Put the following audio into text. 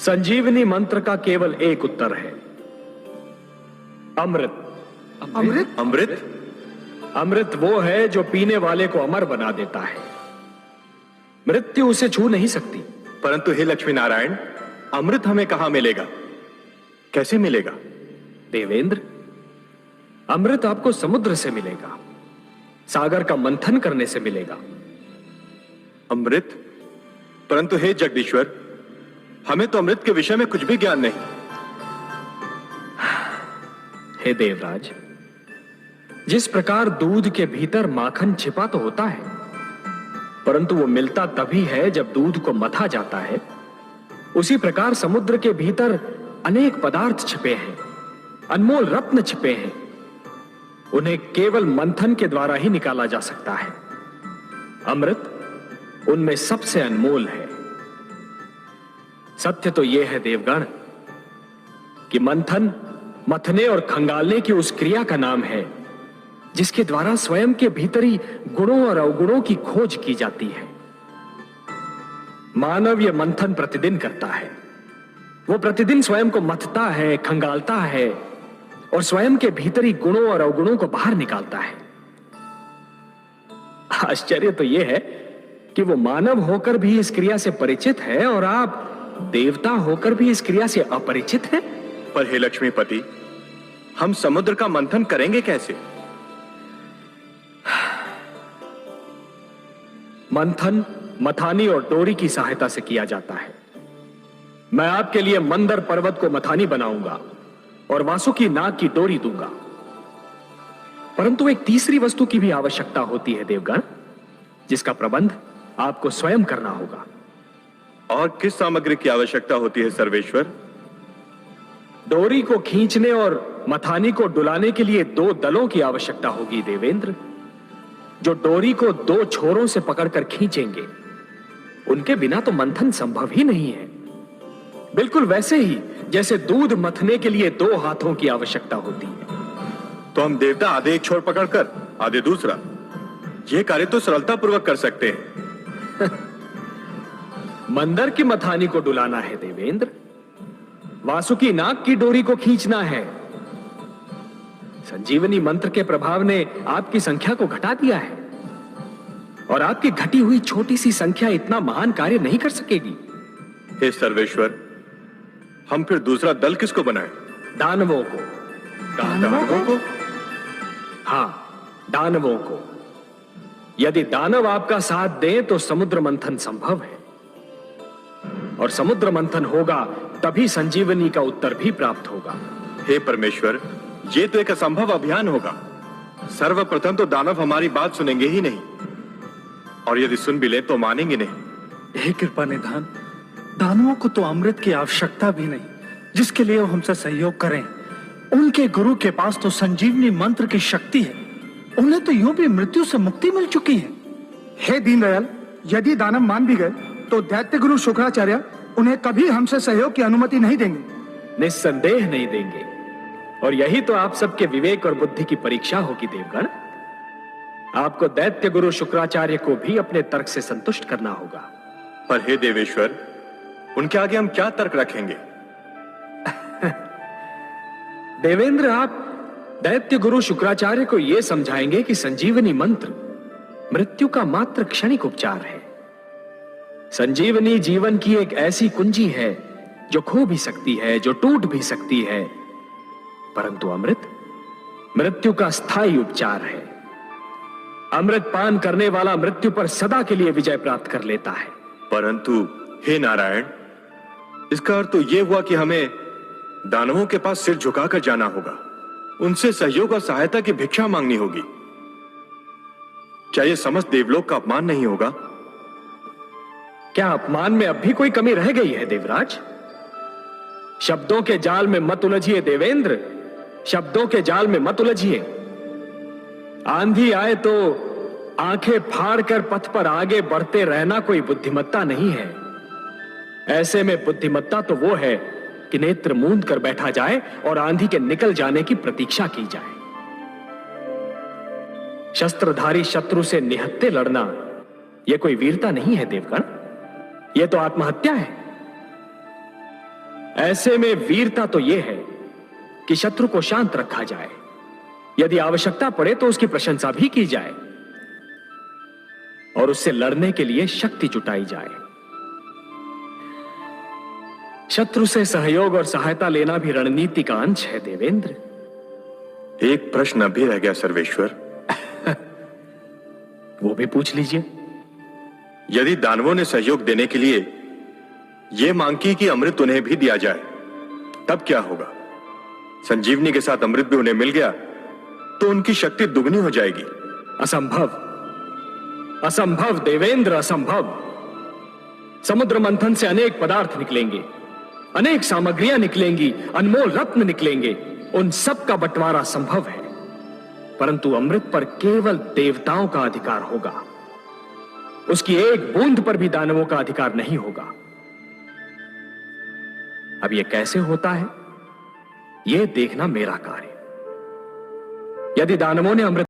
संजीवनी मंत्र का केवल एक उत्तर है, अमृत। अमृत? अमृत? अमृत वो है जो पीने वाले को अमर बना देता है, मृत्यु उसे छू नहीं सकती। परंतु हे लक्ष्मी नारायण, अमृत हमें कहां मिलेगा, कैसे मिलेगा? देवेंद्र, अमृत आपको समुद्र से मिलेगा, सागर का मंथन करने से मिलेगा। अमृत? परंतु हे जगदीश्वर, हमें तो अमृत के विषय में कुछ भी ज्ञान नहीं। हे देवराज, जिस प्रकार दूध के भीतर माखन छिपा तो होता है, परंतु वो मिलता तभी है जब दूध को मथा जाता है, उसी प्रकार समुद्र के भीतर अनेक पदार्थ छिपे हैं, अनमोल रत्न छिपे हैं। उन्हें केवल मंथन के द्वारा ही निकाला जा सकता है। अमृत उनमें सबसे अनमोल है। सत्य तो यह है देवगण कि मंथन मथने और खंगालने की उस क्रिया का नाम है जिसके द्वारा स्वयं के भीतरी गुणों और अवगुणों की खोज की जाती है। मानव यह मंथन प्रतिदिन करता है। वो प्रतिदिन स्वयं को मथता है, खंगालता है और स्वयं के भीतरी गुणों और अवगुणों को बाहर निकालता है। आश्चर्य तो यह है कि वो मानव होकर भी इस क्रिया से परिचित है और आप देवता होकर भी इस क्रिया से अपरिचित हैं। पर हे लक्ष्मीपति, हम समुद्र का मंथन करेंगे कैसे? मंथन मथानी और डोरी की सहायता से किया जाता है। मैं आपके लिए मंदर पर्वत को मथानी बनाऊंगा और वासुकी नाग की डोरी दूंगा। परंतु एक तीसरी वस्तु की भी आवश्यकता होती है देवगण, जिसका प्रबंध आपको स्वयं करना होगा। और किस सामग्री की आवश्यकता होती है सर्वेश्वर? डोरी को खींचने और मथानी को डुलाने के लिए 2 दलों की आवश्यकता होगी देवेंद्र, जो डोरी को 2 छोरों से पकड़कर खींचेंगे। उनके बिना तो मंथन संभव ही नहीं है। बिल्कुल वैसे ही जैसे दूध मथने के लिए 2 हाथों की आवश्यकता होती है। तो हम देवता आधे एक छोर पकड़कर आधे दूसरा, यह कार्य तो सरलता पूर्वक कर सकते हैं। मंदर की मथानी को डुलाना है देवेंद्र, वासुकी नाग की डोरी को खींचना है। संजीवनी मंत्र के प्रभाव ने आपकी संख्या को घटा दिया है और आपकी घटी हुई छोटी सी संख्या इतना महान कार्य नहीं कर सकेगी। हे सर्वेश्वर, हम फिर दूसरा दल किसको बनाएं? दानवों को। दानवों को? हां, दानवों को। यदि दानव आपका साथ दें तो समुद्र मंथन संभव है, और समुद्र मंथन होगा तभी संजीवनी का उत्तर भी प्राप्त होगा। हे परमेश्वर, ये तो एक असंभव अभियान होगा। सर्वप्रथम तो दानव हमारी बात सुनेंगे ही नहीं, और यदि सुन भी ले तो मानेंगे नहीं। हे कृपा निधान, दानवों को तो अमृत की आवश्यकता भी नहीं, जिसके लिए वो हमसे सहयोग करें। उनके गुरु के पास तो संजीवनी मंत्र की शक्ति है, उन्हें तो यूं भी मृत्यु से मुक्ति मिल चुकी है। हे दीनदयाल, यदि दानव मान भी गए तो दैत्य गुरु शुक्राचार्य उन्हें कभी हमसे सहयोग की अनुमति नहीं देंगे। निस्संदेह नहीं देंगे, और यही तो आप सबके विवेक और बुद्धि की परीक्षा होगी देवगण। आपको दैत्य गुरु शुक्राचार्य को भी अपने तर्क से संतुष्ट करना होगा। पर हे देवेश्वर, उनके आगे हम क्या तर्क रखेंगे? देवेंद्र, आप दैत्य गुरु शुक्राचार्य को यह समझाएंगे कि संजीवनी मंत्र मृत्यु का मात्र क्षणिक उपचार है। संजीवनी जीवन की एक ऐसी कुंजी है जो खो भी सकती है, जो टूट भी सकती है, परंतु अमृत मृत्यु का स्थायी उपचार है। अमृत पान करने वाला मृत्यु पर सदा के लिए विजय प्राप्त कर लेता है। परंतु हे नारायण, इसका अर्थ तो यह हुआ कि हमें दानवों के पास सिर झुकाकर जाना होगा, उनसे सहयोग और सहायता की भिक्षा मांगनी होगी। क्या यह समस्त देवलोक का अपमान नहीं होगा? क्या अपमान में अब भी कोई कमी रह गई है देवराज? शब्दों के जाल में मत उलझिए देवेंद्र, शब्दों के जाल में मत उलझिए। आंधी आए तो आंखें फाड़कर पथ पर आगे बढ़ते रहना कोई बुद्धिमत्ता नहीं है। ऐसे में बुद्धिमत्ता तो वो है कि नेत्र मूंद कर बैठा जाए और आंधी के निकल जाने की प्रतीक्षा की जाए। शस्त्रधारी शत्रु से निहत्थे लड़ना यह कोई वीरता नहीं है देवगण, यह तो आत्महत्या है। ऐसे में वीरता तो यह है कि शत्रु को शांत रखा जाए, यदि आवश्यकता पड़े तो उसकी प्रशंसा भी की जाए और उससे लड़ने के लिए शक्ति जुटाई जाए। शत्रु से सहयोग और सहायता लेना भी रणनीति का अंश है देवेंद्र। एक प्रश्न अभी रह गया सर्वेश्वर। वो भी पूछ लीजिए। यदि दानवों ने सहयोग देने के लिए यह मांग की कि अमृत उन्हें भी दिया जाए, तब क्या होगा? संजीवनी के साथ अमृत भी उन्हें मिल गया तो उनकी शक्ति दुगनी हो जाएगी। असंभव, असंभव देवेंद्र, असंभव। समुद्र मंथन से अनेक पदार्थ निकलेंगे, अनेक सामग्रियां निकलेंगी, अनमोल रत्न निकलेंगे। उन सब का बंटवारा संभव है, परंतु अमृत पर केवल देवताओं का अधिकार होगा। उसकी एक बूंद पर भी दानवों का अधिकार नहीं होगा। अब यह कैसे होता है, यह देखना मेरा कार्य। यदि दानवों ने अमृत